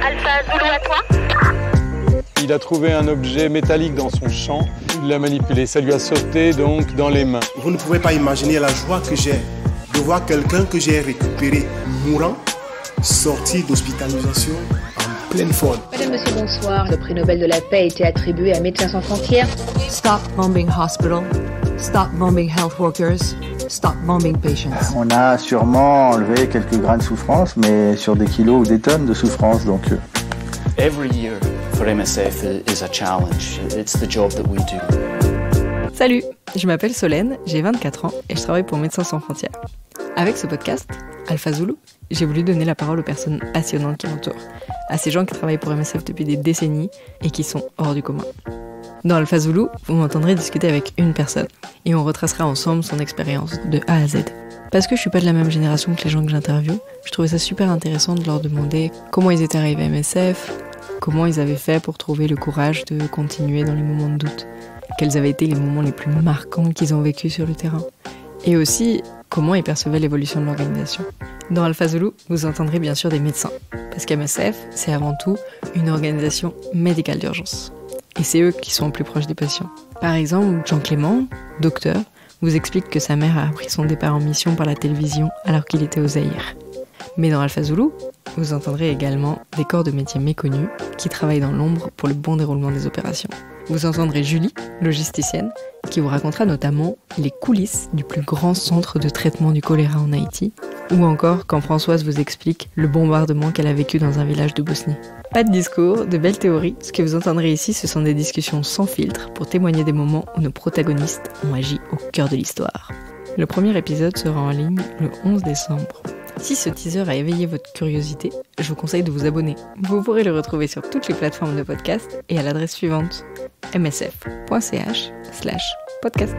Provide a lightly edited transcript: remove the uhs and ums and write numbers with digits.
Alpha Zulu à toi. Il a trouvé un objet métallique dans son champ, il l'a manipulé, ça lui a sauté donc dans les mains. Vous ne pouvez pas imaginer la joie que j'ai de voir quelqu'un que j'ai récupéré mourant, sorti d'hospitalisation en pleine forme. Madame, monsieur, bonsoir. Le prix Nobel de la paix a été attribué à Médecins sans frontières. Stop bombing hospital. Stop bombing health workers. Stop bombing patients. On a sûrement enlevé quelques grains de souffrance, mais sur des kilos ou des tonnes de souffrance. Donc, Every year for MSF is a challenge. It's the job that we do. Salut, je m'appelle Solène, j'ai 24 ans et je travaille pour Médecins sans frontières. Avec ce podcast, Alpha Zulu, j'ai voulu donner la parole aux personnes passionnantes qui m'entourent, à ces gens qui travaillent pour MSF depuis des décennies et qui sont hors du commun. Dans Alpha Zulu, vous m'entendrez discuter avec une personne et on retracera ensemble son expérience de A à Z. Parce que je suis pas de la même génération que les gens que j'interviewe, je trouvais ça super intéressant de leur demander comment ils étaient arrivés à MSF, comment ils avaient fait pour trouver le courage de continuer dans les moments de doute, quels avaient été les moments les plus marquants qu'ils ont vécu sur le terrain, et aussi comment ils percevaient l'évolution de l'organisation. Dans Alpha Zulu, vous entendrez bien sûr des médecins, parce qu'MSF, c'est avant tout une organisation médicale d'urgence. Et c'est eux qui sont plus proches des patients. Par exemple, Jean Clément, docteur, vous explique que sa mère a appris son départ en mission par la télévision alors qu'il était au Zaïre. Mais dans Alpha Zulu, vous entendrez également des corps de métiers méconnus qui travaillent dans l'ombre pour le bon déroulement des opérations. Vous entendrez Julie, logisticienne, qui vous racontera notamment les coulisses du plus grand centre de traitement du choléra en Haïti, ou encore quand Françoise vous explique le bombardement qu'elle a vécu dans un village de Bosnie. Pas de discours, de belles théories, ce que vous entendrez ici, ce sont des discussions sans filtre pour témoigner des moments où nos protagonistes ont agi au cœur de l'histoire. Le premier épisode sera en ligne le 11 décembre. Si ce teaser a éveillé votre curiosité, je vous conseille de vous abonner. Vous pourrez le retrouver sur toutes les plateformes de podcast et à l'adresse suivante msf.ch/podcast.